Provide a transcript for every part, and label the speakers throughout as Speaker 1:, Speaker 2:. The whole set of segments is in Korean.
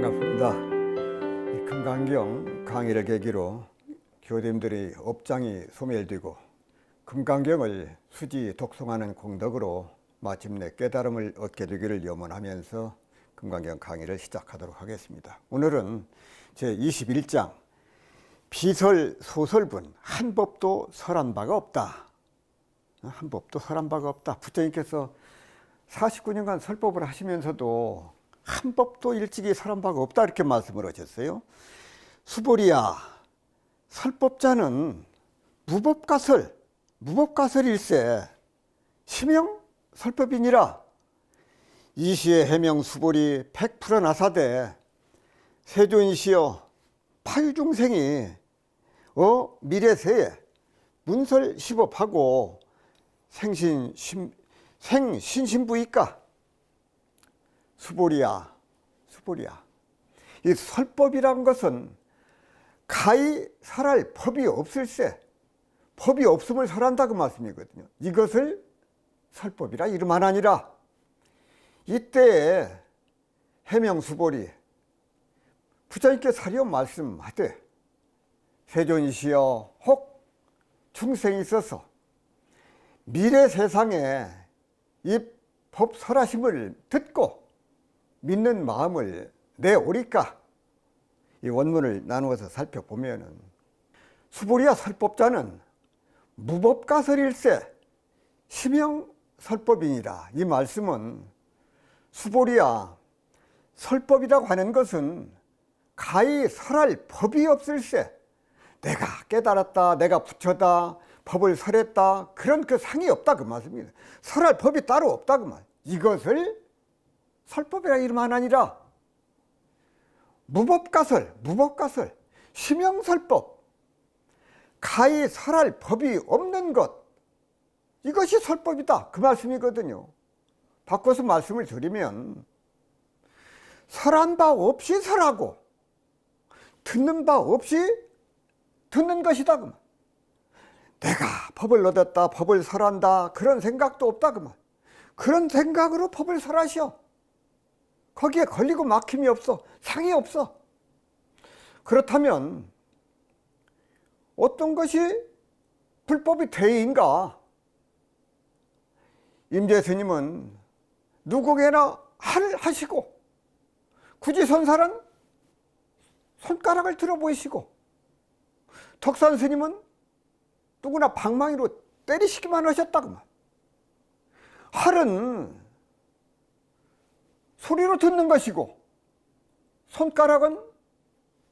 Speaker 1: 반갑습니다. 금강경 강의를 계기로 교대님들의 업장이 소멸되고 금강경을 수지 독송하는 공덕으로 마침내 깨달음을 얻게 되기를 염원하면서 금강경 강의를 시작하도록 하겠습니다. 오늘은 제21장 비설 소설분 한 법도 설한 바가 없다. 한 법도 설한 바가 없다. 부처님께서 49년간 설법을 하시면서도 한 법도 일찍이 설한 바가 없다 이렇게 말씀을 하셨어요. 수보리야, 설법자는 무법가설일세 심형 설법이니라. 이시의 해명 수보리 100% 나사대 세존이시여 파유중생이 미래세에 문설 시법하고 생신신부이까. 수보리야, 이 설법이란 것은 가히 설할 법이 없을세. 법이 없음을 설한다 그 말씀이거든요. 이것을 설법이라 이름하나니라. 이때에 해명수보리 부처님께 사리오 말씀하되 세존이시여 혹 중생이 있어서 미래 세상에 이 법 설하심을 듣고 믿는 마음을 내오리까. 이 원문을 나누어서 살펴보면은 수보리야 설법자는 무법가설일세 심형 설법이니라. 이 말씀은 수보리야 설법이라고 하는 것은 가히 설할 법이 없을세. 내가 깨달았다, 내가 부처다, 법을 설했다, 그런 그 상이 없다 그 말씀입니다. 설할 법이 따로 없다 그 말. 이것을 설법이라 이름하나니라. 무법가설, 심형설법, 가히 설할 법이 없는 것, 이것이 설법이다 그 말씀이거든요. 바꿔서 말씀을 드리면 설한 바 없이 설하고 듣는 바 없이 듣는 것이다 그 말. 내가 법을 얻었다, 법을 설한다, 그런 생각도 없다 그 말. 그런 생각으로 법을 설하시오. 거기에 걸리고 막힘이 없어. 상이 없어. 그렇다면 어떤 것이 불법이 되인가? 임재스님은 누구에게나 하시고 굳이 선사는 손가락을 들어 보이시고 덕산스님은 누구나 방망이로 때리시기만 하셨다 그 말. 할은 소리로 듣는 것이고 손가락은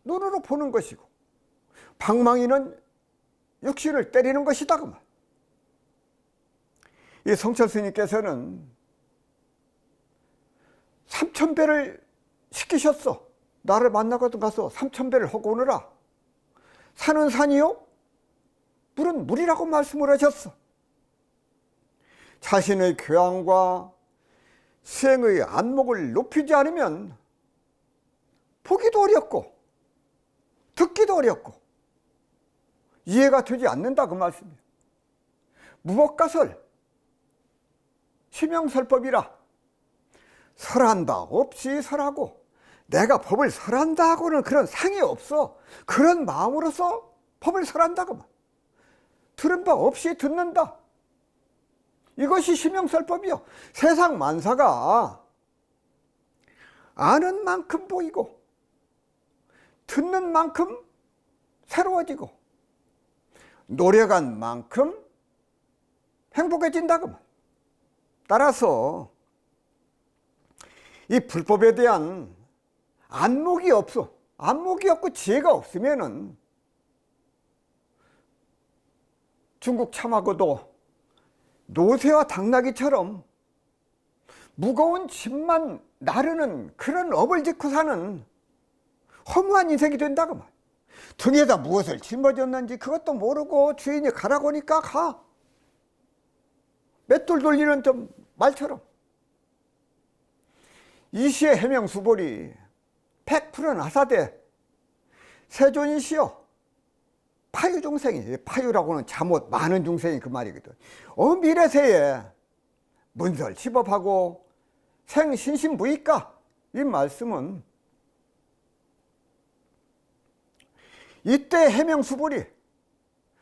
Speaker 1: 눈으로 보는 것이고 방망이는 육신을 때리는 것이다 그 말. 이 성철스님께서는 3000배를 시키셨어. 나를 만나거든 가서 3000배를 하고 오너라. 산은 산이요, 물은 물이라고 말씀을 하셨어. 자신의 교양과 수행의 안목을 높이지 않으면 보기도 어렵고 듣기도 어렵고 이해가 되지 않는다 그 말씀이에요. 무법가설 심형설법이라. 설한 바 없이 설하고 내가 법을 설한다 하고는 그런 상이 없어. 그런 마음으로서 법을 설한다 그 말. 들은 바 없이 듣는다. 이것이 심형설법이요. 세상 만사가 아는 만큼 보이고 듣는 만큼 새로워지고 노력한 만큼 행복해진다 그 말. 따라서 이 불법에 대한 안목이 없어. 안목이 없고 지혜가 없으면은 중국 참하고도 노새와 당나귀처럼 무거운 짐만 나르는 그런 업을 짓고 사는 허무한 인생이 된다고 말. 등에다 무엇을 짊어졌는지 그것도 모르고 주인이 가라고 하니까 가. 맷돌 돌리는 좀 말처럼. 이시의 해명수보리 100% 나사대 세존이시여 파유중생이, 파유라고는 잠옷 많은 중생이 그 말이거든. 미래세에 문설 시법하고 생신신부이까. 이 말씀은 이때 해명수불이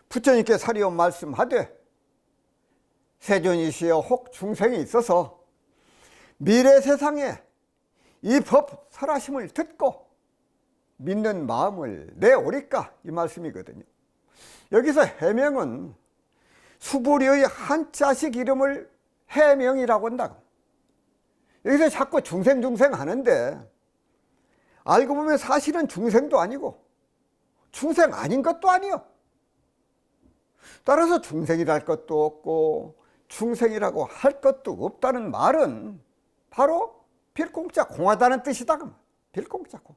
Speaker 1: 부처님께 사리오 말씀하되 세존이시여 혹 중생이 있어서 미래 세상에 이 법 설하심을 듣고 믿는 마음을 내오리까, 이 말씀이거든요. 여기서 해명은 수불이의 한자식 이름을 해명이라고 한다. 여기서 자꾸 중생 하는데 알고 보면 사실은 중생도 아니고 중생 아닌 것도 아니요. 따라서 중생이랄 것도 없고 중생이라고 할 것도 없다는 말은 바로 빌공짜 공하다는 뜻이다. 빌공짜 공.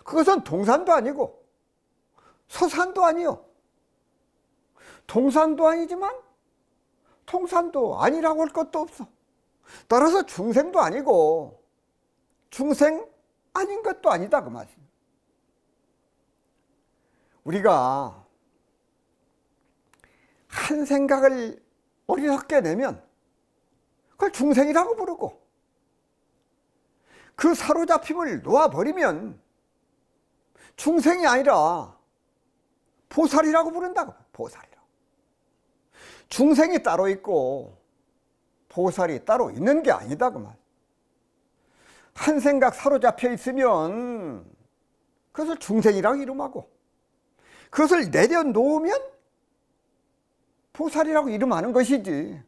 Speaker 1: 그것은 동산도 아니고 서산도 아니요. 동산도 아니지만 통산도 아니라고 할 것도 없어. 따라서 중생도 아니고 중생 아닌 것도 아니다, 그 말이에요. 우리가 한 생각을 어리석게 내면 그걸 중생이라고 부르고 그 사로잡힘을 놓아버리면 중생이 아니라 보살이라고 부른다고. 보살이라고. 중생이 따로 있고 보살이 따로 있는 게 아니다, 그 말. 한 생각 사로잡혀 있으면 그것을 중생이라고 이름하고 그것을 내려놓으면 보살이라고 이름하는 것이지,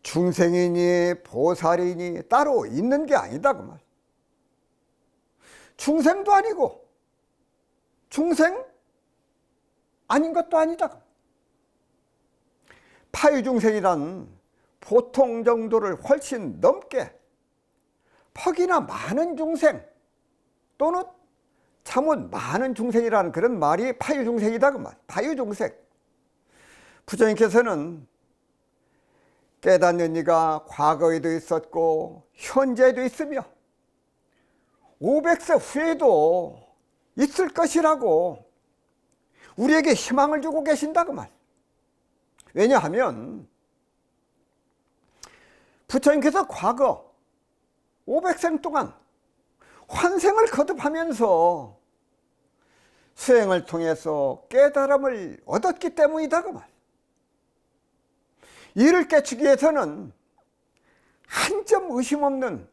Speaker 1: 중생이니 보살이니 따로 있는 게 아니다, 그 말. 중생도 아니고 중생 아닌 것도 아니다. 파유중생이란 보통 정도를 훨씬 넘게 퍽이나 많은 중생 또는 참은 많은 중생이라는 그런 말이 파유중생이다, 그 말. 파유중생. 부처님께서는 깨닫는 이가 과거에도 있었고 현재에도 있으며 500세 후에도 있을 것이라고 우리에게 희망을 주고 계신다, 그 말. 왜냐하면 부처님께서 과거 500생 동안 환생을 거듭하면서 수행을 통해서 깨달음을 얻었기 때문이다, 그 말. 이를 깨추기 위해서는 한 점 의심 없는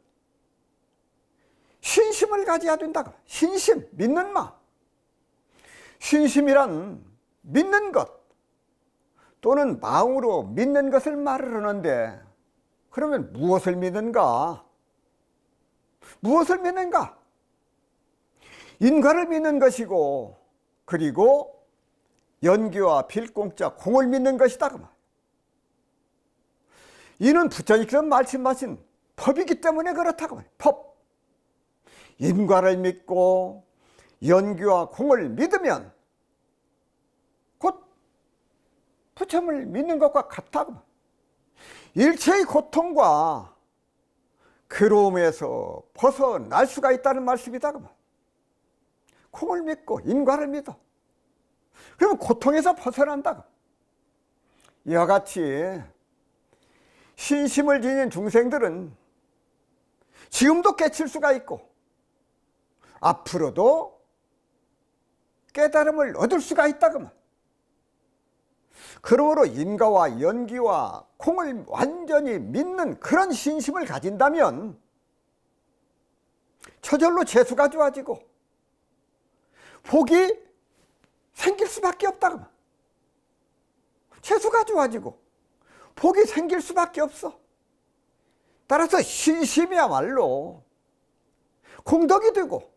Speaker 1: 신심을 가져야 된다. 신심, 믿는 마음. 신심이란 믿는 것 또는 마음으로 믿는 것을 말을 하는데, 그러면 무엇을 믿는가? 무엇을 믿는가? 인과를 믿는 것이고, 그리고 연기와 빌공짜 공을 믿는 것이다, 그 말. 이는 부처님께서 말씀하신 법이기 때문에 그렇다고 말이에요. 법. 인과를 믿고 연기와 공을 믿으면 곧 부처님을 믿는 것과 같다고. 일체의 고통과 괴로움에서 벗어날 수가 있다는 말씀이다, 그 말. 공을 믿고 인과를 믿어. 그러면 고통에서 벗어난다. 이와 같이 신심을 지닌 중생들은 지금도 깨칠 수가 있고 앞으로도 깨달음을 얻을 수가 있다, 그 말. 그러므로 인과와 연기와 공을 완전히 믿는 그런 신심을 가진다면 저절로 재수가 좋아지고 복이 생길 수밖에 없다, 그 말. 재수가 좋아지고 복이 생길 수밖에 없어. 따라서 신심이야말로 공덕이 되고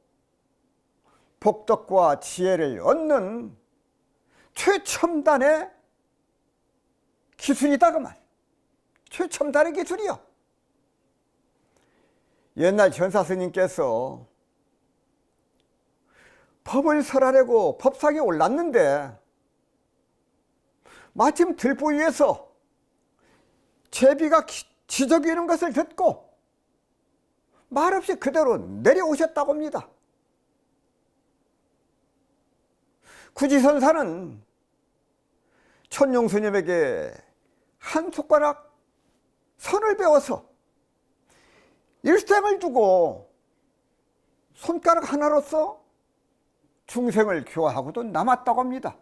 Speaker 1: 복덕과 지혜를 얻는 최첨단의 기술이다, 그 말. 최첨단의 기술이요. 옛날 전사스님께서 법을 설하려고 법상에 올랐는데 마침 들보 위에서 제비가 지저귀는 것을 듣고 말없이 그대로 내려오셨다고 합니다. 구지선사는 천룡스님에게 한 손가락 선을 배워서 일생을 두고 손가락 하나로서 중생을 교화하고도 남았다고 합니다.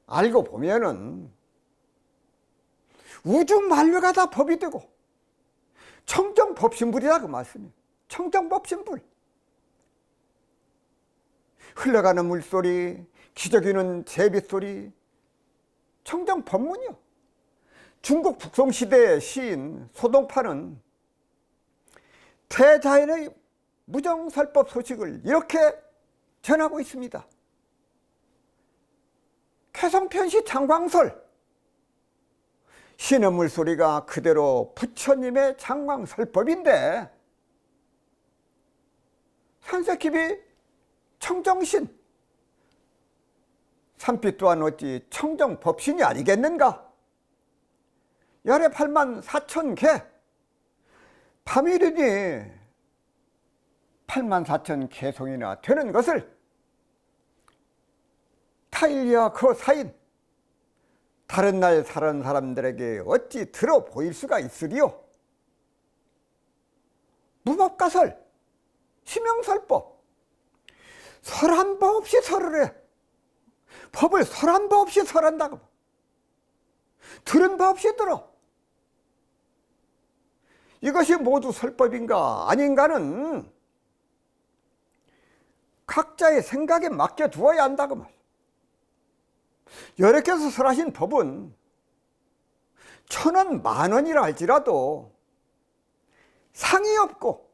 Speaker 1: 알고 보면은 우주 만류가 다 법이 되고 청정법신불이다 그 말씀이에요. 청정법신불. 흘러가는 물소리, 기저귀는 제빗소리, 청정법문이요. 중국 북송시대의 시인 소동파는 대자연의 무정설법 소식을 이렇게 전하고 있습니다. 개성편시 장광설. 신의 물소리가 그대로 부처님의 장광설법인데 산세깊이 청정신, 산빛 또한 어찌 청정법신이 아니겠는가? 열의 8만 4천 개, 밤이르니 8만 4천 개송이나 되는 것을 타일리와 그 사인 다른 날 사는 사람들에게 어찌 들어 보일 수가 있으리요? 무법가설, 심형설법, 설한 법 없이 설을 해. 법을 설한 법 없이 설한다고. 들은 법 없이 들어. 이것이 모두 설법인가 아닌가는 각자의 생각에 맡겨두어야 한다고 말. 여러께서 설하신 법은 1,000원, 10,000원이라 할지라도 상이 없고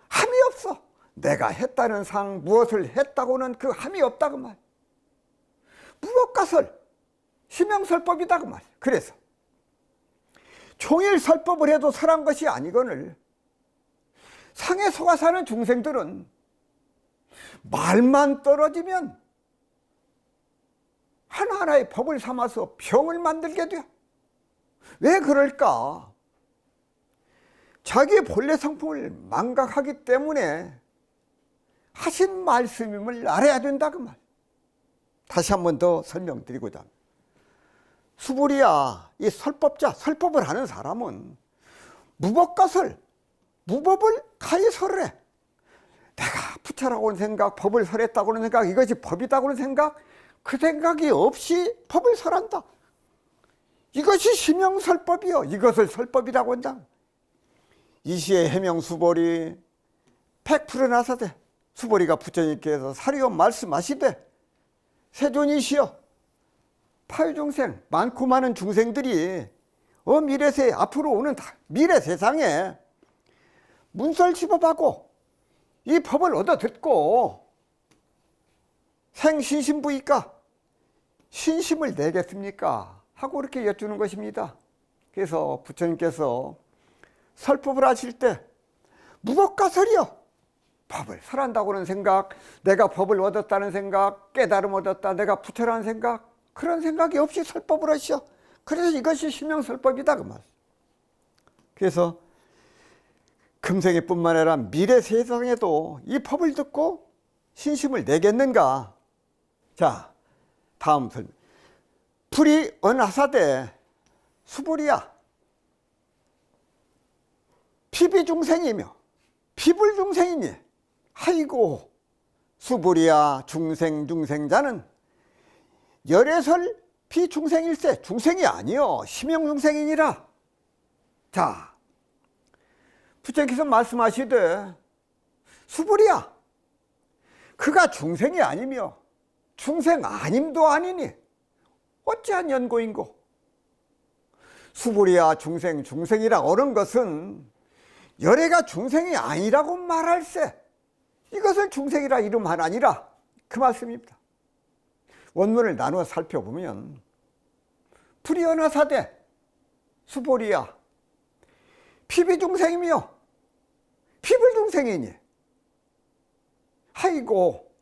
Speaker 1: 함이 없어. 내가 했다는 상, 무엇을 했다고는 그 함이 없다고 말. 무법가설, 심형설법이다 그 말. 그래서 종일 설법을 해도 설한 것이 아니거늘 상에 속아 사는 중생들은 말만 떨어지면 하나하나의 법을 삼아서 병을 만들게 돼요. 왜 그럴까? 자기의 본래 성품을 망각하기 때문에 하신 말씀임을 알아야 된다 그 말. 다시 한 번 더 설명드리고자 합니다. 수불이야, 이 설법자, 설법을 하는 사람은 무법가설, 무법을 가히 설을 해. 내가 부처라고는 생각, 법을 설했다고는 생각, 이것이 법이다고는 생각, 그 생각이 없이 법을 설한다. 이것이 심형설법이요. 이것을 설법이라고 한다. 이 시에 해명수보리 100% 나사대. 수보리가 부처님께서 사리오 말씀하시되 세존이시여 파유중생, 많고 많은 중생들이 미래세 앞으로 오는 미래 세상에 문설집업하고 이 법을 얻어 듣고 생신심부이까 신심을 내겠습니까? 하고 이렇게 여쭈는 것입니다. 그래서 부처님께서 설법을 하실 때 무법가설이요. 법을 설한다고는 생각, 내가 법을 얻었다는 생각, 깨달음 얻었다, 내가 부처라는 생각, 그런 생각이 없이 설법을 하시오. 그래서 이것이 심형설법이다 그 말. 그래서 금생에 뿐만 아니라 미래 세상에도 이 법을 듣고 신심을 내겠는가? 자, 다음 설명. 불이 언하사대 수불이야. 피비중생이며 피불중생이니 아이고 수불이야 중생자는 열애설 비중생일세. 중생이 아니요 심형중생이니라. 자, 부처님께서 말씀하시되 수불이야 그가 중생이 아니며 중생 아님도 아니니 어찌한 연고인고. 수불이야 중생이라 옳은 것은 열애가 중생이 아니라고 말할세. 이것을 중생이라 이름하나니라 그 말씀입니다. 원문을 나누어 살펴보면 불이언하사대 수불이야 피비중생이며 피불중생이니 아이고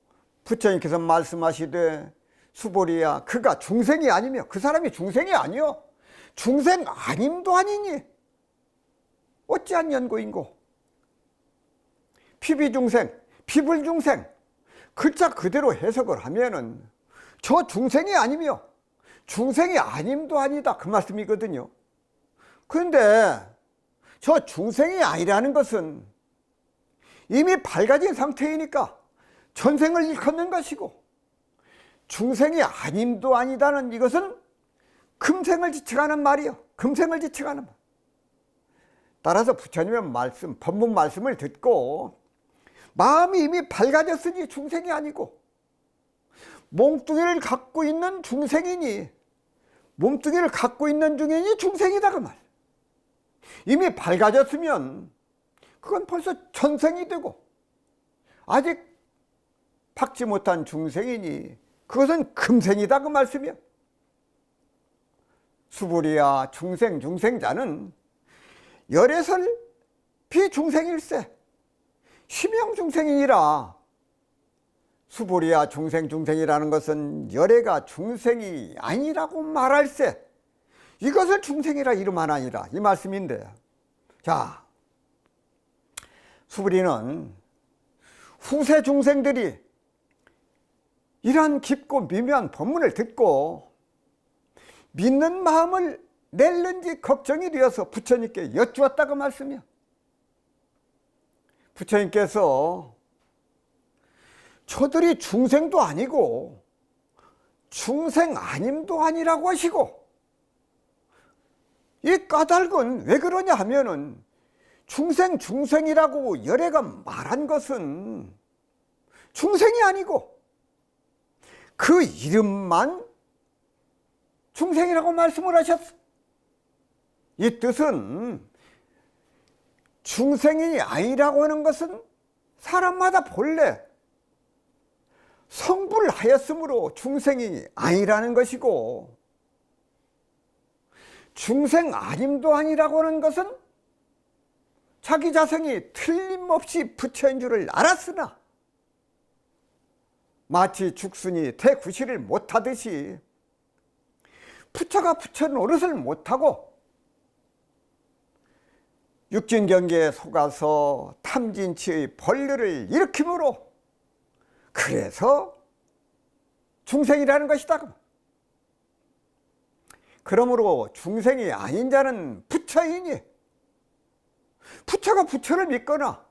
Speaker 1: 부처님께서 말씀하시되 수불이야 그가 중생이 아니며 그 사람이 중생이 아니요 중생 아님도 아니니 어찌한 연고인고. 피비중생 피불중생 글자 그대로 해석을 하면은 저 중생이 아니며 중생이 아님도 아니다 그 말씀이거든요. 그런데 저 중생이 아니라는 것은 이미 밝아진 상태이니까 전생을 일컫는 것이고, 중생이 아님도 아니다는 이것은 금생을 지칭하는 말이요. 금생을 지칭하는 말. 따라서 부처님의 말씀, 법문 말씀을 듣고 마음이 이미 밝아졌으니 중생이 아니고, 몸뚱이를 갖고 있는 중생이니, 몸뚱이를 갖고 있는 중이니 중생이다 그 말. 이미 밝아졌으면 그건 벌써 전생이 되고, 아직 밝지 못한 중생이니 그것은 금생이다 그 말씀이야. 수불이야 중생 중생자는 열애설 비중생일세 심형중생이니라. 수불이야 중생 중생이라는 것은 열애가 중생이 아니라고 말할세 이것을 중생이라 이름하나니라 이 말씀인데, 자, 수불이는 후세 중생들이 이러한 깊고 미묘한 법문을 듣고 믿는 마음을 낼는지 걱정이 되어서 부처님께 여쭈었다고 말씀이야. 부처님께서 저들이 중생도 아니고 중생 아님도 아니라고 하시고, 이 까닭은 왜 그러냐 하면은 중생이라고 열애가 말한 것은 중생이 아니고 그 이름만 중생이라고 말씀을 하셨어. 이 뜻은 중생이 아니라고 하는 것은 사람마다 본래 성불하였으므로 중생이 아니라는 것이고, 중생 아님도 아니라고 하는 것은 자기 자성이 틀림없이 부처인 줄을 알았으나 마치 죽순이 대구시를 못하듯이 부처가 부처 노릇을 못하고 육진경계에 속아서 탐진치의 벌레를 일으키므로 그래서 중생이라는 것이다. 그러므로 중생이 아닌 자는 부처이니 부처가 부처를 믿거나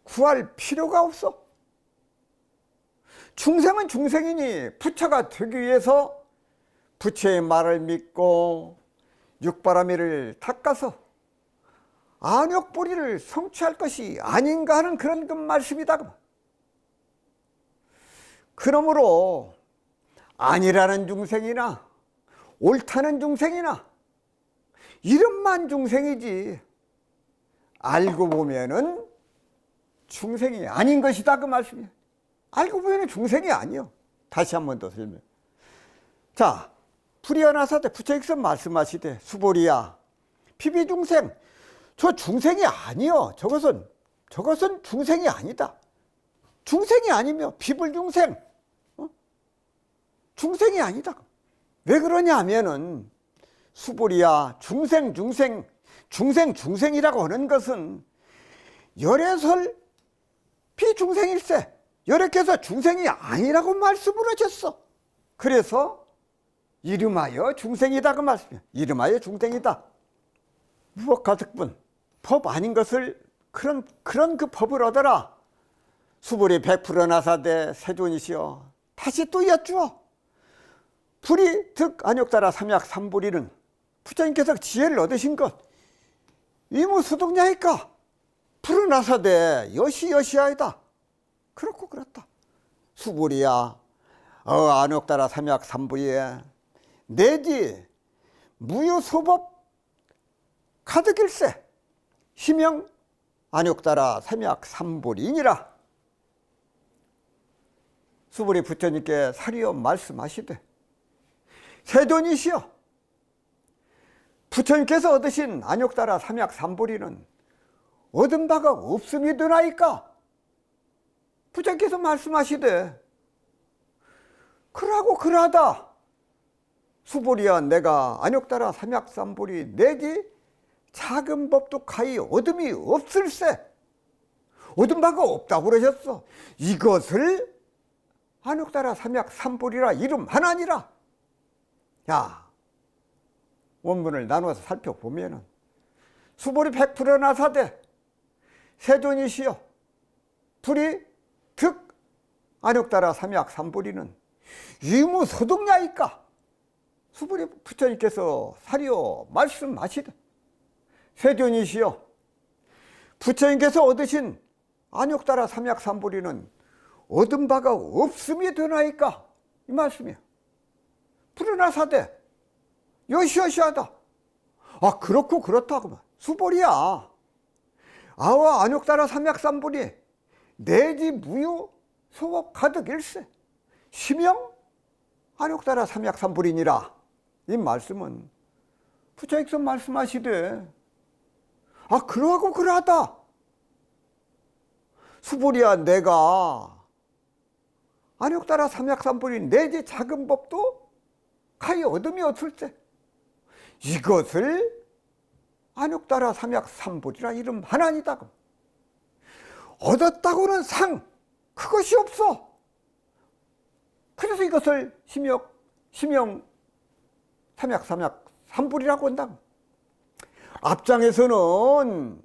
Speaker 1: 구할 필요가 없어. 중생은 중생이니 부처가 되기 위해서 부처의 말을 믿고 육바라밀을 닦아서 안욕보리를 성취할 것이 아닌가 하는 그런 그 말씀이다. 그러므로 아니라는 중생이나 옳다는 중생이나 이름만 중생이지 알고 보면은 중생이 아닌 것이다 그 말씀이에요. 알고 보면 중생이 아니요. 다시 한 번 더 설명. 자, 불이어나사대 부처께서 말씀하시되 수보리야 피비중생, 저 중생이 아니요. 저것은 중생이 아니다. 중생이 아니며 비불중생, 중생이 아니다. 왜 그러냐 하면은 수보리야 중생이라고 하는 것은 열애설 비중생일세, 열애께서 중생이 아니라고 말씀을 하셨어. 그래서 이름하여 중생이다 그 말씀이야. 이름하여 중생이다. 무법가득분, 법 아닌 것을 그런 그 법을 얻어라. 수불이 100% 나사대 세존이시여 다시 또 여쭈어. 불이 득 안욕따라 삼약 삼불이는 부처님께서 지혜를 얻으신 것 이무수동냐이까 불어나사대 여시여시하이다. 그렇고 그렇다. 수불이야 안욕따라 삼약 삼불이에 내지 무유소법 가득일세 희명 안욕따라 삼약 삼불이니라. 수불이 부처님께 사리어 말씀하시되 세존이시여 부처님께서 얻으신 안욕따라 삼약 삼불이는 얻은 바가 없음이 되나이까. 부처님께서 말씀하시되 그러고 그러하다. 수불이야 내가 안욕따라 삼약 삼불이 내지 작은 법도 가히 얻음이 없을세. 얻은 바가 없다고 그러셨어. 이것을 안욕따라 삼약 삼불이라 이름하나니라. 야, 원문을 나누어서 살펴보면은 수불이 100% 나사대 세존이시여 불이 득 안욕따라 삼약 삼보리는 유무소득냐이까. 수보리 부처님께서 사리오 말씀하시되, 세존이시여, 부처님께서 얻으신 안욕따라 삼약 삼보리는 얻은 바가 없음이 되나이까. 이 말씀이야. 불어나사대 여시여시하다. 아, 그렇고 그렇다 그만. 수보리야, 아와 안욕따라 삼약 삼보리 내지 무유 소업 가득일세 심영 안욕따라 삼약 삼보리니라. 이 말씀은 부처님께서 말씀하시되, 아, 그러하고 그러하다. 수보리야, 내가 안욕따라 삼약 삼보리 내지 작은 법도 가히 얻음이 없을세. 이것을 안욕따라 삼약 삼보리라 이름 하나니다. 얻었다고는 상 그것이 없어. 그래서 이것을 심영 삼약 삼보리라고 한다. 앞장에서는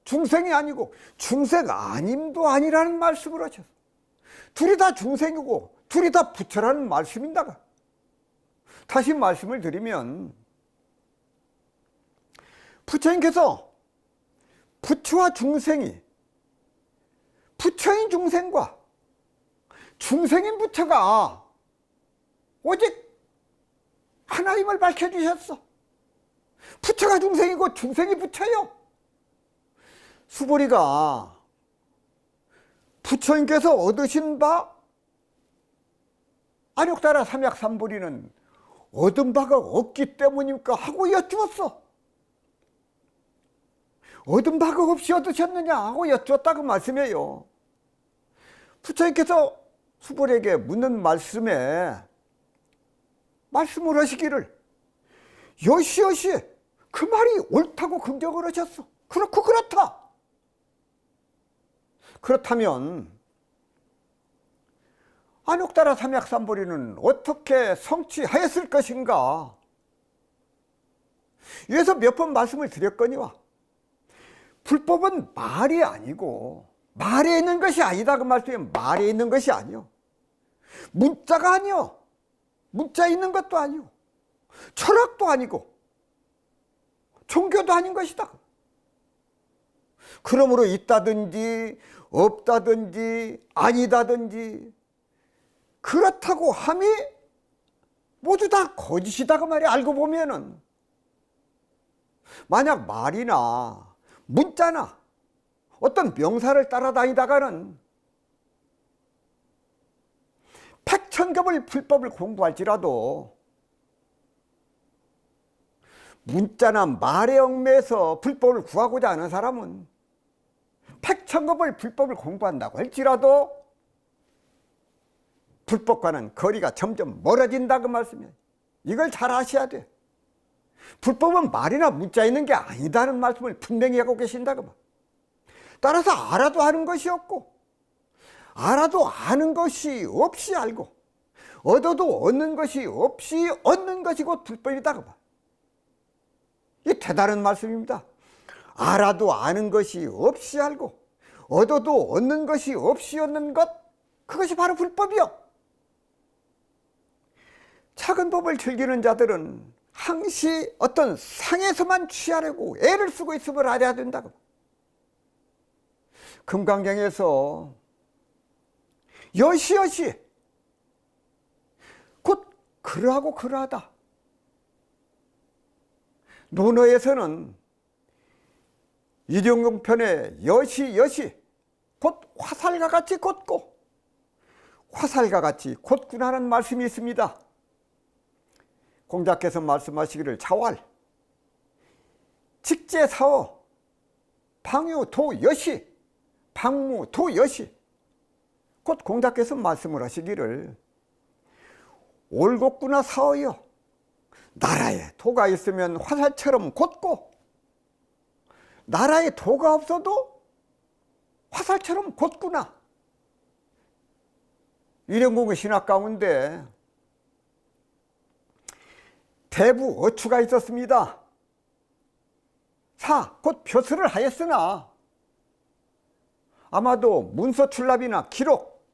Speaker 1: 중생이 아니고 중생 아님도 아니라는 말씀을 하셨어. 둘이 다 중생이고 둘이 다 부처라는 말씀인다가. 다시 말씀을 드리면, 부처님께서 부처와 중생이, 부처인 중생과 중생인 부처가 오직 하나임을 밝혀주셨어. 부처가 중생이고 중생이 부처요. 수보리가 부처님께서 얻으신 바 안욕따라 삼약 삼보리는 얻은 바가 없기 때문입니까? 하고 여쭈었어. 얻은 바가 없이 얻으셨느냐 하고 여쭈었다고 말씀해요. 부처님께서 수보리에게 묻는 말씀에 말씀을 하시기를, 여시여시 그 말이 옳다고 긍정을 하셨어. 그렇고 그렇다. 그렇다면 안욕따라 삼약 삼보리는 어떻게 성취하였을 것인가? 위에서 몇 번 말씀을 드렸거니와, 불법은 말이 아니고 말에 있는 것이 아니다. 그 말씀이 말에 있는 것이 아니요, 문자가 아니요, 문자 있는 것도 아니요, 철학도 아니고 종교도 아닌 것이다. 그러므로 있다든지 없다든지 아니다든지 그렇다고 함이 모두 다 거짓이다 그 말이야. 알고 보면은 만약 말이나 문자나 어떤 명사를 따라다니다가는 백천ገብ을 불법을 공부할지라도 문자나 말에 얽매여서 불법을 구하고자 하는 사람은 백천급을 불법을 공부한다고 할지라도 불법과는 거리가 점점 멀어진다 그 말씀이에요. 이걸 잘 아셔야 돼. 불법은 말이나 문자 있는 게 아니다는 말씀을 분명히 하고 계신다 그 말. 따라서 알아도 아는 것이 없고 알아도 아는 것이 없이 알고 얻어도 얻는 것이 없이 얻는 것이 곧 불법이다 그 말. 이 대단한 말씀입니다. 알아도 아는 것이 없이 알고 얻어도 얻는 것이 없이 얻는 것, 그것이 바로 불법이요. 작은 법을 즐기는 자들은 항시 어떤 상에서만 취하려고 애를 쓰고 있음을 알아야 된다고. 금강경에서 여시여시 곧 그러하고 그러하다. 논어에서는 이정용편의 여시여시 곧 화살과 같이 곧고 화살과 같이 곧구나라는 말씀이 있습니다. 공자께서 말씀하시기를 자활 직제사어 방유도여시 방무도여시 곧 공자께서 말씀을 하시기를 올곧구나 사어여 나라에 도가 있으면 화살처럼 곧고 나라에 도가 없어도 화살처럼 곧구나. 위령공의 신학 가운데 대부 어추가 있었습니다. 사, 곧 표수를 하였으나 아마도 문서 출납이나 기록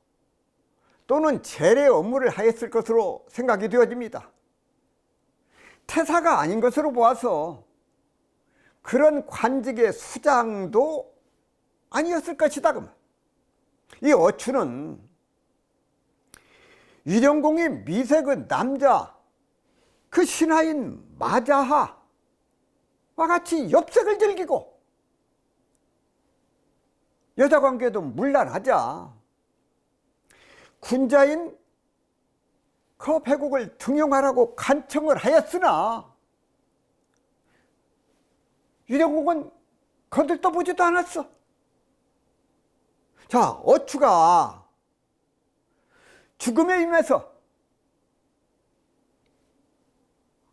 Speaker 1: 또는 재래 업무를 하였을 것으로 생각이 되어집니다. 태사가 아닌 것으로 보아서 그런 관직의 수장도 아니었을 것이다. 이 어추는 유령공의 미색의 남자 그 신하인 마자하와 같이 엽색을 즐기고 여자관계도 문란하자 군자인 그 배국을 등용하라고 간청을 하였으나 유령공은 거들떠 보지도 않았어. 자, 어추가 죽음에 임해서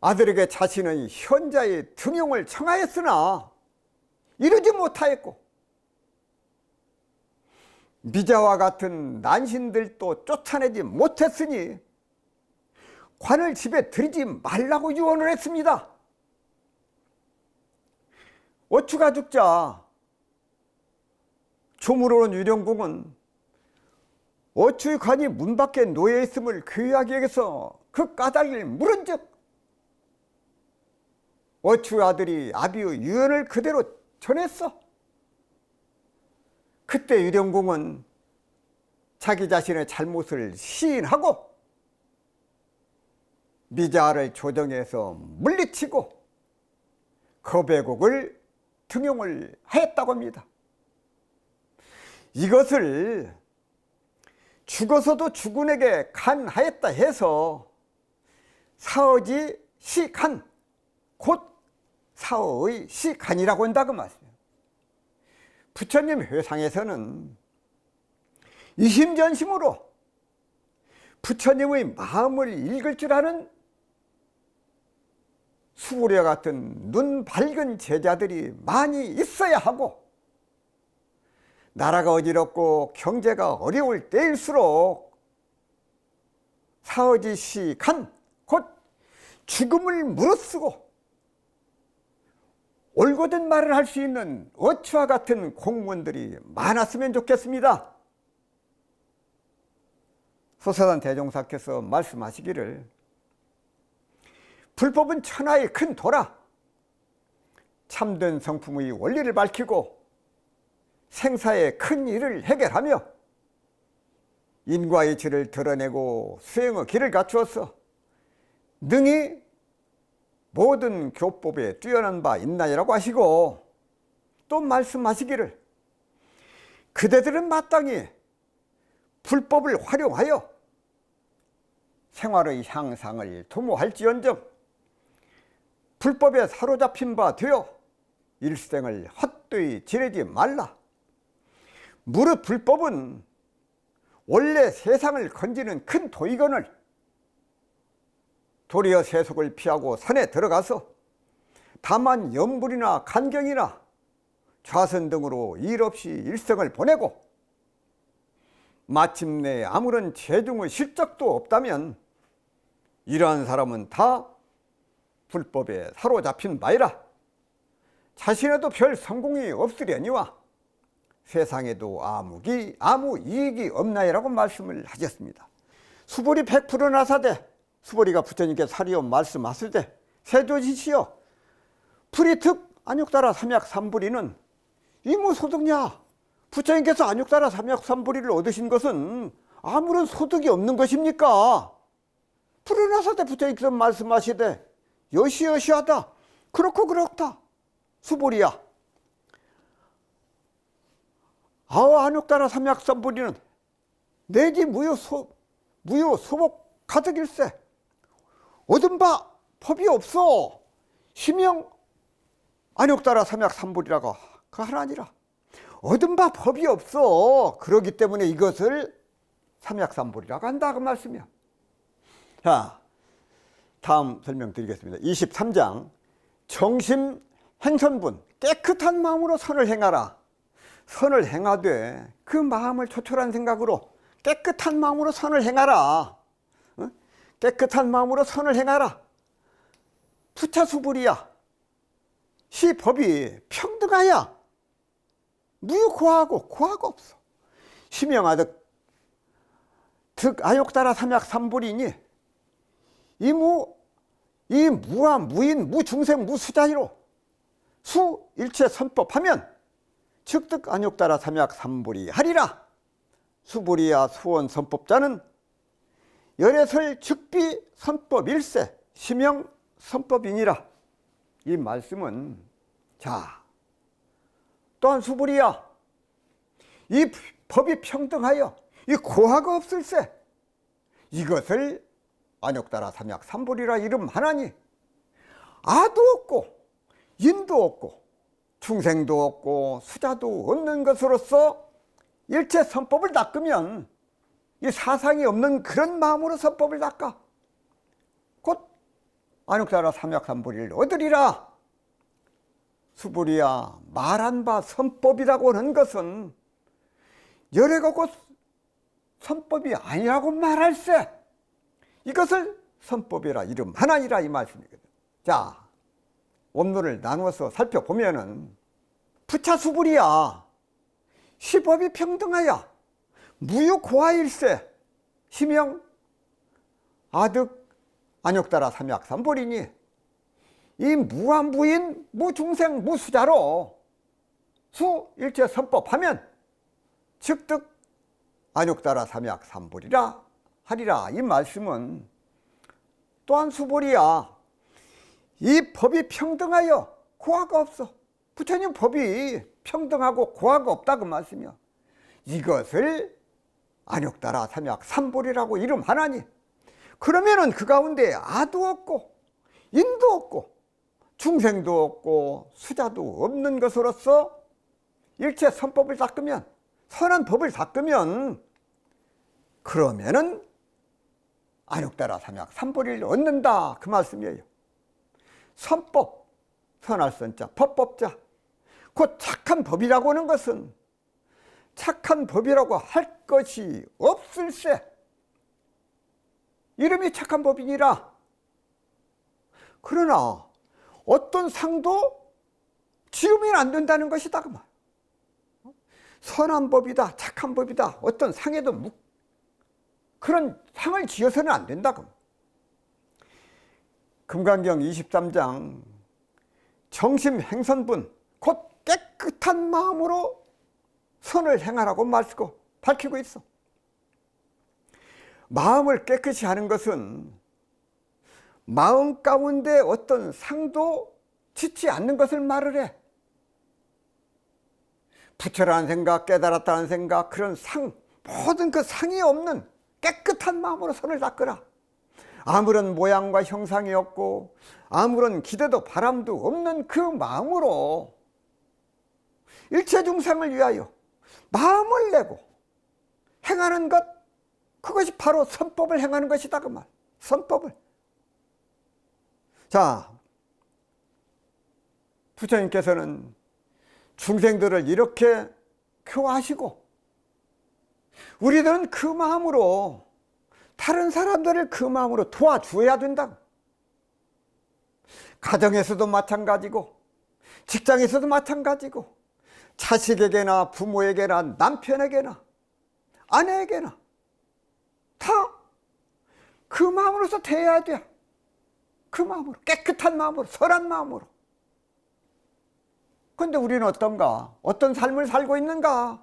Speaker 1: 아들에게 자신의 현자의 등용을 청하였으나 이루지 못하였고 미자와 같은 난신들도 쫓아내지 못했으니 관을 집에 들이지 말라고 유언을 했습니다. 어추가 죽자 조무로 온 유령공은 어추의 관이 문 밖에 놓여 있음을 귀하게 여겨서 그 까닭을 물은즉 어추의 아들이 아비의 유언을 그대로 전했어. 그때 유령공은 자기 자신의 잘못을 시인하고 미자를 조정해서 물리치고 거배국을 등용을 하였다고 합니다. 이것을 죽어서도 주군에게 간하였다 해서 사어지 시간, 곧 사어의 시간이라고 한다고 말씀이에요. 부처님 회상에서는 이심전심으로 부처님의 마음을 읽을 줄 아는 수고려 같은 눈 밝은 제자들이 많이 있어야 하고 나라가 어지럽고 경제가 어려울 때일수록 사어지 시간, 곧 죽음을 무릅쓰고 올곧은 말을 할 수 있는 어추와 같은 공무원들이 많았으면 좋겠습니다. 소사단 대종사께서 말씀하시기를 불법은 천하의 큰 도라. 참된 성품의 원리를 밝히고 생사의 큰 일을 해결하며 인과의 질을 드러내고 수행의 길을 갖추어서 능히 모든 교법에 뛰어난 바 있나이라고 하시고 또 말씀하시기를 그대들은 마땅히 불법을 활용하여 생활의 향상을 도모할지언정 불법에 사로잡힌 바 되어 일생을 헛되이 지내지 말라. 무릇 불법은 원래 세상을 건지는 큰 도이거늘 도리어 세속을 피하고 산에 들어가서 다만 염불이나 간경이나 좌선 등으로 일 없이 일생을 보내고 마침내 아무런 재중의 실적도 없다면 이러한 사람은 다 불법에 사로잡힌 바이라. 자신에도 별 성공이 없으려니와 세상에도 아무 이익이 없나이라고 말씀을 하셨습니다. 수보리 100% 나사대 수보리가 부처님께 사리오 말씀하실 때 세조지시여 불이특 안육따라 삼약삼부리는 이무소득냐. 부처님께서 안육따라 삼약삼부리를 얻으신 것은 아무런 소득이 없는 것입니까? 불어나사대 부처님께서 말씀하시되 여시여시하다. 그렇고 그렇다. 수보리야. 아와 안육따라 삼약삼부리는 내지 무효 소복 가득일세. 얻은 바 법이 없어. 심형 안육따라 삼약삼부리라고 그 하나니라. 얻은 바 법이 없어. 그러기 때문에 이것을 삼약삼부리라고 한다 그 말씀이야. 자, 다음 설명드리겠습니다. 23장 정심 행선분 깨끗한 마음으로 선을 행하라. 선을 행하되 그 마음을 초철한 생각으로 깨끗한 마음으로 선을 행하라. 깨끗한 마음으로 선을 행하라. 부차수불이야. 시법이 평등하야. 무효 고하고 고하고 없어. 심형하듯 득 아욕따라 삼약 삼불이니 이 무와 무인 무중생 무수자로 수 일체 선법하면 즉득 아욕따라 삼약 삼불이 하리라. 수불이야 수원 선법자는 열애설 즉비 선법일세 심형 선법이니라. 이 말씀은 자 또한 수불이야 이 법이 평등하여 이 고하가 없을세 이것을 안욕따라 삼약 삼불이라 이름하나니 아도 없고 인도 없고 중생도 없고 수자도 없는 것으로서 일체 선법을 닦으면 이 사상이 없는 그런 마음으로 선법을 닦아 곧 안욕따라 삼약 삼불이를 얻으리라. 수불이야 말한 바 선법이라고 하는 것은 열애가 곧 선법이 아니라고 말할세 이것을 선법이라 이름하나니라 이 말씀이거든. 자 원문을 나누어서 살펴보면은 부차수불이야 시법이 평등하여 무유고하일세 심형 아득 안욕따라 삼약 삼불이니 이 무한무인 무중생 무수자로 수 일체 선법하면 즉득 안욕따라 삼약 삼불이라 하리라. 이 말씀은 또한 수불이야 이 법이 평등하여 고하가 없어. 부처님 법이 평등하고 고하가 없다 그 말씀이야. 이것을 안욕따라 삼약 삼불이라고 이름하나니 그러면은 그 가운데 아도 없고 인도 없고 중생도 없고 수자도 없는 것으로서 일체 선법을 닦으면 선한 법을 닦으면 그러면은 안욕따라 삼약 삼불을 얻는다 그 말씀이에요. 선법 선할 선자 법법자 곧 착한 법이라고 하는 것은 착한 법이라고 할 것이 없을세 이름이 착한 법이니라. 그러나 어떤 상도 지으면 안 된다는 것이다 그 말. 선한 법이다 착한 법이다 어떤 상에도 그런 상을 지어서는 안 된다 그 말. 금강경 23장 정심행선분 곧 깨끗한 마음으로 선을 행하라고 말쓰고 밝히고 있어. 마음을 깨끗이 하는 것은 마음 가운데 어떤 상도 짓지 않는 것을 말을 해. 부처라는 생각 깨달았다는 생각 그런 상 모든 그 상이 없는 깨끗한 마음으로 선을 닦으라. 아무런 모양과 형상이 없고 아무런 기대도 바람도 없는 그 마음으로 일체 중생을 위하여 마음을 내고 행하는 것 그것이 바로 선법을 행하는 것이다 그 말. 선법을. 자 부처님께서는 중생들을 이렇게 교화하시고 우리들은 그 마음으로 다른 사람들을 그 마음으로 도와줘야 된다. 가정에서도 마찬가지고 직장에서도 마찬가지고 자식에게나 부모에게나 남편에게나 아내에게나 다 그 마음으로서 대해야 돼. 그 마음으로 깨끗한 마음으로 선한 마음으로. 그런데 우리는 어떤가? 어떤 삶을 살고 있는가?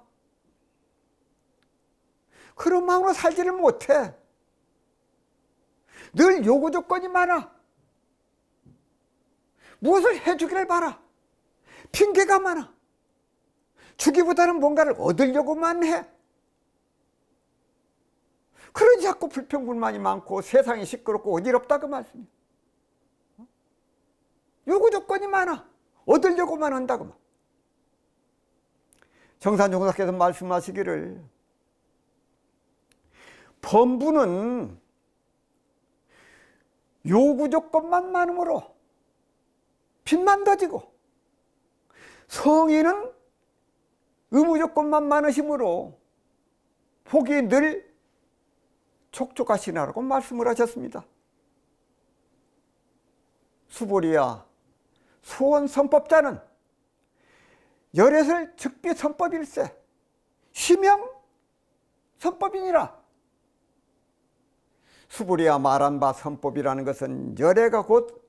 Speaker 1: 그런 마음으로 살지를 못해. 늘 요구 조건이 많아. 무엇을 해주기를 바라. 핑계가 많아. 주기보다는 뭔가를 얻으려고만 해. 그러니 자꾸 불평불만이 많고 세상이 시끄럽고 어지럽다 그 말씀이야. 요구 조건이 많아. 얻으려고만 한다고 말. 정산종사께서 말씀하시기를 범부는 요구 조건만 많으므로 빚만 더지고 성인은 의무 조건만 많으시므로 복이 늘 촉촉하시나라고 말씀을 하셨습니다. 수보리야 수원 선법자는 열애설 즉비 선법일세 심형 선법이니라. 수부리가 말한 바 선법이라는 것은 열애가 곧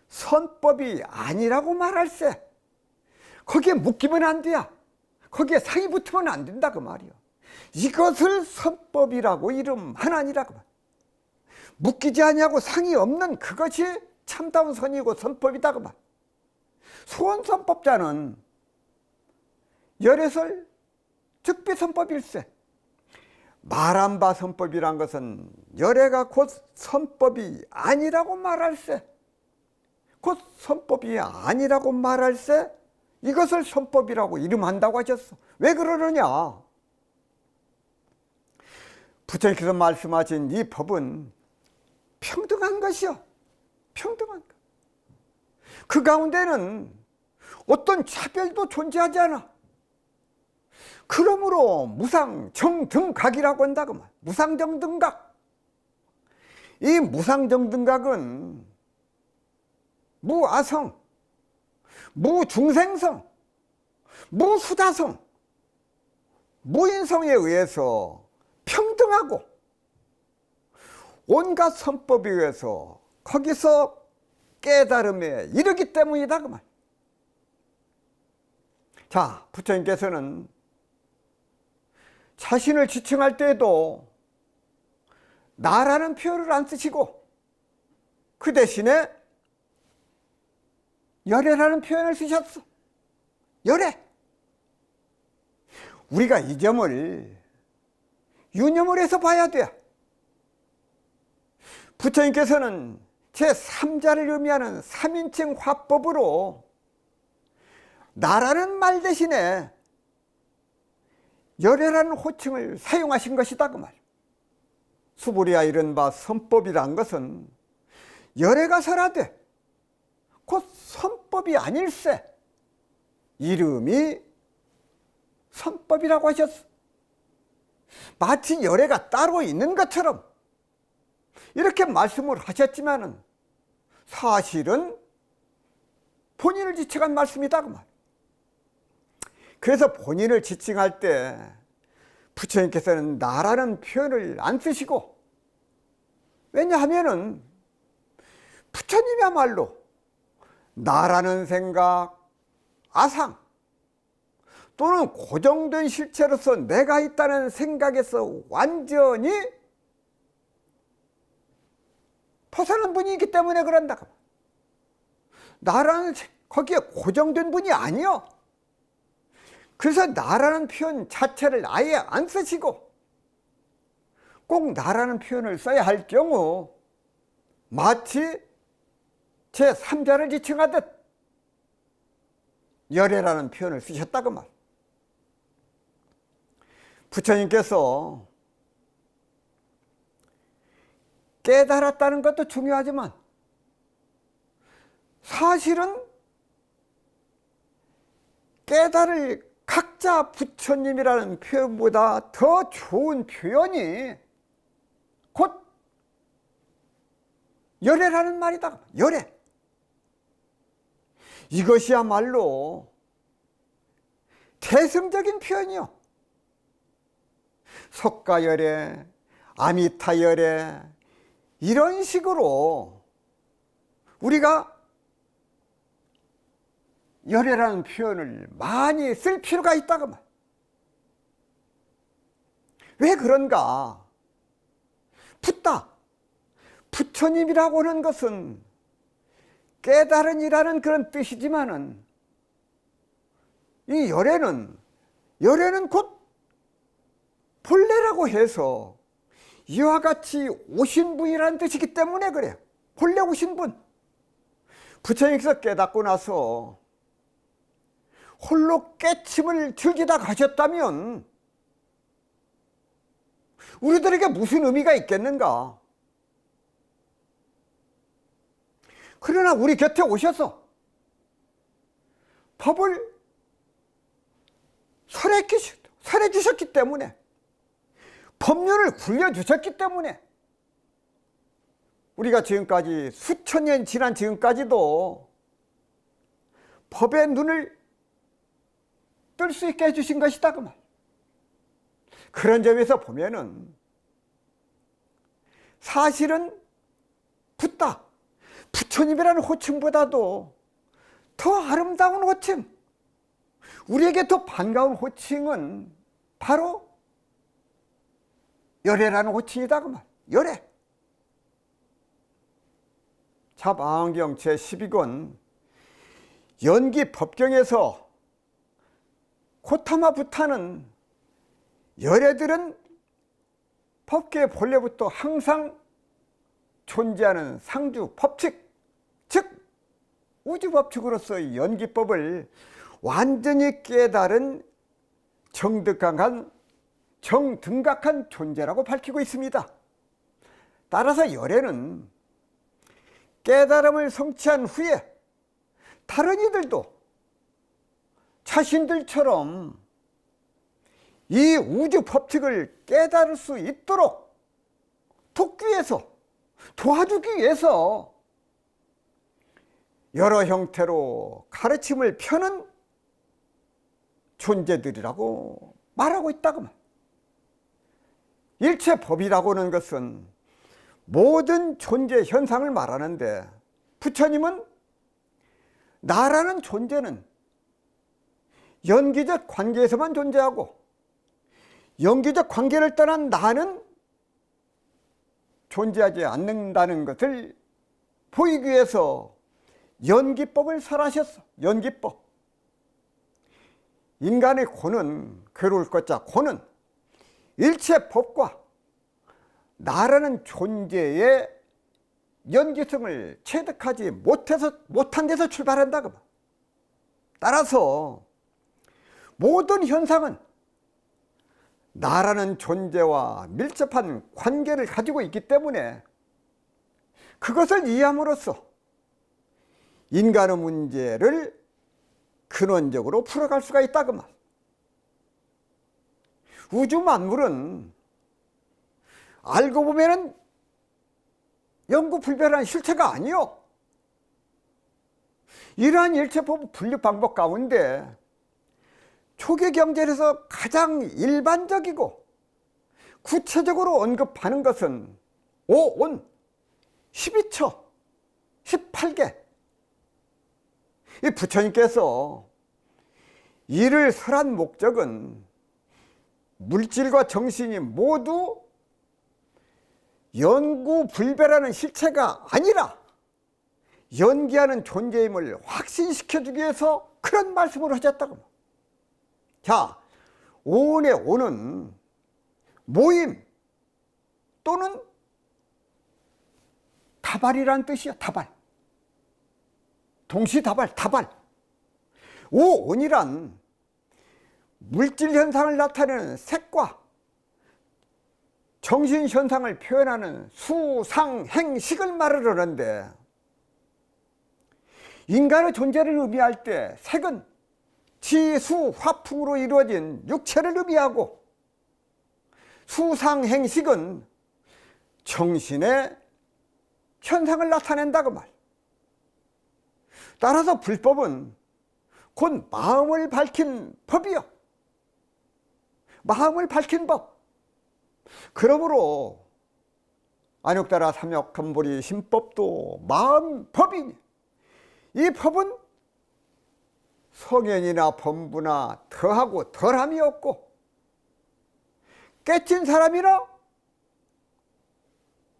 Speaker 1: 선법이 아니라고 말할세. 거기에 묶이면 안 돼야. 거기에 상이 붙으면 안 된다 그 말이요. 이것을 선법이라고 이름하나니라 그 말. 묶이지 아니하고 상이 없는 그것이 참다운 선이고 선법이다 그 말. 소원선법자는 열애설 즉비선법일세. 말한 바 선법이란 것은 열애가 곧 선법이 아니라고 말할세. 곧 선법이 아니라고 말할세. 이것을 선법이라고 이름한다고 하셨어. 왜 그러느냐? 부처님께서 말씀하신 이 법은 평등한 것이요. 평등한 것. 그 가운데는 어떤 차별도 존재하지 않아. 그러므로 무상정등각이라고 한다고 말. 무상정등각. 이 무상정등각은 무아성, 무중생성, 무수다성, 무인성에 의해서 평등하고 온갖 선법에 의해서 거기서 깨달음에 이르기 때문이다 그 말. 자, 부처님께서는 자신을 지칭할 때에도 나라는 표현을 안 쓰시고 그 대신에 열애라는 표현을 쓰셨어. 열애. 우리가 이 점을 유념을 해서 봐야 돼. 부처님께서는 제3자를 의미하는 3인칭 화법으로 나라는 말 대신에 열애라는 호칭을 사용하신 것이다 그 말. 수부리가 이른 바 선법이란 것은 열애가 설하되 곧 선법이 아닐세. 이름이 선법이라고 하셨어. 마치 열애가 따로 있는 것처럼 이렇게 말씀을 하셨지만은 사실은 본인을 지칭한 말씀이다 그 말. 그래서 본인을 지칭할 때 부처님께서는 나라는 표현을 안 쓰시고, 왜냐하면은 부처님이야말로 나라는 생각, 아상 또는 고정된 실체로서 내가 있다는 생각에서 완전히 벗어난 분이기 때문에 그런다. 나라는 거기에 고정된 분이 아니요. 그래서 나라는 표현 자체를 아예 안 쓰시고 꼭 나라는 표현을 써야 할 경우 마치 제3자를 지칭하듯 열애라는 표현을 쓰셨다고 말. 부처님께서 깨달았다는 것도 중요하지만 사실은 깨달을 각자 부처님이라는 표현보다 더 좋은 표현이 곧 열애라는 말이다. 열애. 이것이야말로 대승적인 표현이요. 석가열애, 아미타열애 이런 식으로 우리가 열애라는 표현을 많이 쓸 필요가 있다고 말. 왜 그런가? 붓다. 부처님이라고 하는 것은 깨달은 이라는 그런 뜻이지만은 이 열애는 곧 본래라고 해서 이와 같이 오신 분이라는 뜻이기 때문에 그래요. 본래 오신 분. 부처님께서 깨닫고 나서 홀로 깨침을 즐기다 가셨다면 우리들에게 무슨 의미가 있겠는가? 그러나 우리 곁에 오셔서 법을 설해 주셨기 때문에, 법륜을 굴려주셨기 때문에 우리가 지금까지 수천 년 지난 지금까지도 법의 눈을 뜰 수 있게 해주신 것이다 그 말. 그런 점에서 보면은 사실은 붓다, 부처님이라는 호칭보다도 더 아름다운 호칭, 우리에게 더 반가운 호칭은 바로 열애라는 호칭이다 그 말. 열애. 잡아안경 제12권 연기법경에서 고타마 부타는 열애들은 법계의 본래부터 항상 존재하는 상주 법칙, 즉 우주법칙으로서 연기법을 완전히 깨달은 정등각한 존재라고 밝히고 있습니다. 따라서 열애는 깨달음을 성취한 후에 다른 이들도 자신들처럼 이 우주 법칙을 깨달을 수 있도록 돕기 위해서, 도와주기 위해서 여러 형태로 가르침을 펴는 존재들이라고 말하고 있다고 말. 일체법이라고 하는 것은 모든 존재 현상을 말하는데, 부처님은 나라는 존재는 연기적 관계에서만 존재하고 연기적 관계를 떠난 나는 존재하지 않는다는 것을 보이기 위해서 연기법을 설하셨어. 연기법. 인간의 고는, 괴로울 것자 고는 일체법과 나라는 존재의 연기성을 체득하지 못한 데서 출발한다고. 따라서 모든 현상은 나라는 존재와 밀접한 관계를 가지고 있기 때문에 그것을 이해함으로써 인간의 문제를 근원적으로 풀어갈 수가 있다고 말. 우주 만물은 알고 보면은 영구불변한 실체가 아니요. 이러한 일체법 분류 방법 가운데 초기 경전에서 가장 일반적이고 구체적으로 언급하는 것은 5온, 12처, 18개. 이 부처님께서 이를 설한 목적은 물질과 정신이 모두 영구불변하는 실체가 아니라 연기하는 존재임을 확신시켜주기 위해서 그런 말씀을 하셨다고. 자, 오온의 오는 모임 또는 다발이라는 뜻이야. 다발. 동시다발, 다발. 오온이란 물질 현상을 나타내는 색과 정신 현상을 표현하는 수상행식을 말하는데, 인간의 존재를 의미할 때 색은 지수 화풍으로 이루어진 육체를 의미하고, 수상행식은 정신의 현상을 나타낸다고 말. 따라서 불법은 곧 마음을 밝힌 법이요. 마음을 밝힌 법. 그러므로 안욕따라 삼역함보리 신법도 마음법이니, 이 법은 성현이나 범부나 더하고 덜함이 없고, 깨친 사람이나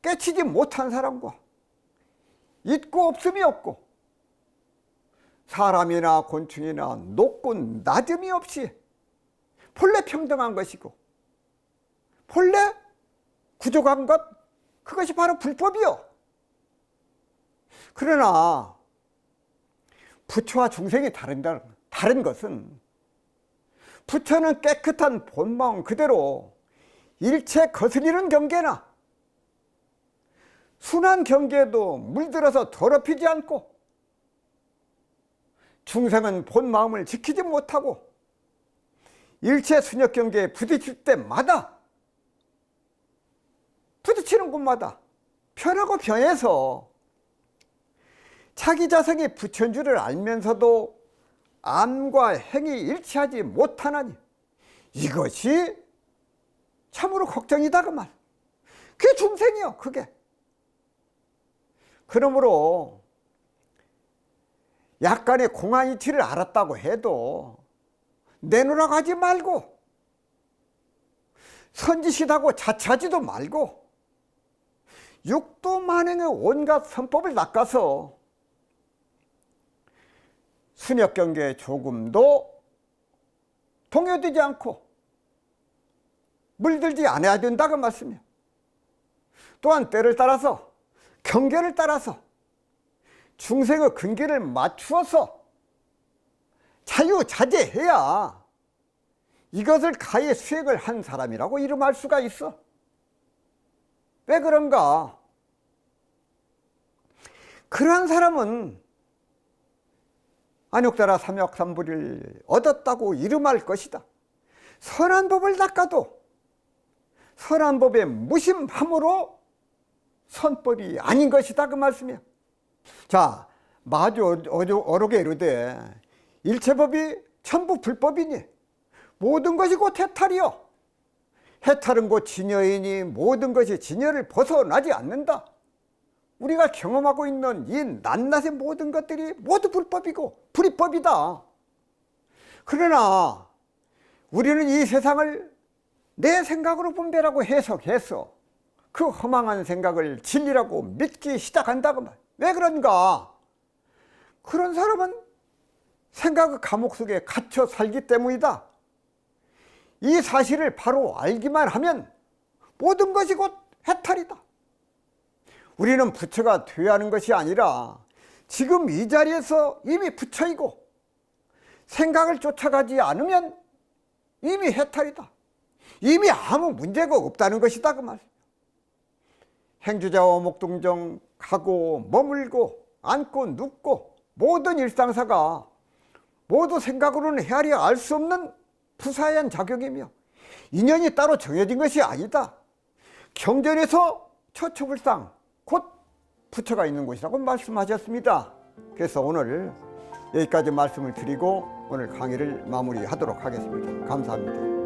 Speaker 1: 깨치지 못한 사람과 있고 없음이 없고, 사람이나 곤충이나 높고 낮음이 없이 본래 평등한 것이고, 본래 구족한 것, 그것이 바로 불법이요. 그러나 부처와 중생이 다른 것은, 부처는 깨끗한 본마음 그대로 일체 거스리는 경계나 순한 경계에도 물들어서 더럽히지 않고, 중생은 본마음을 지키지 못하고 일체 순역 경계에 부딪힐 때마다, 부딪히는 곳마다 편하고 변해서 자기 자성이 부처인 줄을 알면서도 암과 행이 일치하지 못하나니, 이것이 참으로 걱정이다 그 말. 그게 중생이요, 그게. 그러므로 약간의 공안 이치를 알았다고 해도 내놓으라고 하지 말고, 선지시다고 자처하지도 말고, 육도 만행의 온갖 선법을 낚아서 순역경계에 조금도 동요되지 않고 물들지 않아야 된다고 말씀이에요. 또한 때를 따라서, 경계를 따라서 중생의 근기를 맞추어서 자유자재해야 이것을 가히 수행을 한 사람이라고 이름할 수가 있어. 왜 그런가? 그러한 사람은 안욕자라 삼역삼불을 얻었다고 이름할 것이다. 선한 법을 닦아도 선한 법에 무심함으로 선법이 아닌 것이다, 그 말씀이야. 자, 마주 어록에 이르되 일체법이 전부 불법이니 모든 것이 곧 해탈이요, 해탈은 곧 진여이니 모든 것이 진여를 벗어나지 않는다. 우리가 경험하고 있는 이 낱낱의 모든 것들이 모두 불법이고 불이법이다. 그러나 우리는 이 세상을 내 생각으로 분별하고 해석해서 그 허망한 생각을 진리라고 믿기 시작한다고 말. 왜 그런가? 그런 사람은 생각의 감옥 속에 갇혀 살기 때문이다. 이 사실을 바로 알기만 하면 모든 것이 곧 해탈이다. 우리는 부처가 되어야 하는 것이 아니라 지금 이 자리에서 이미 부처이고, 생각을 쫓아가지 않으면 이미 해탈이다. 이미 아무 문제가 없다는 것이다, 그 말. 행주자와 목동정 가고 머물고 앉고 눕고 모든 일상사가 모두 생각으로는 헤아려 알 수 없는 부사한 작용이며 인연이 따로 정해진 것이 아니다. 경전에서 처처불상 곧 부처가 있는 곳이라고 말씀하셨습니다. 그래서 오늘 여기까지 말씀을 드리고 오늘 강의를 마무리하도록 하겠습니다. 감사합니다.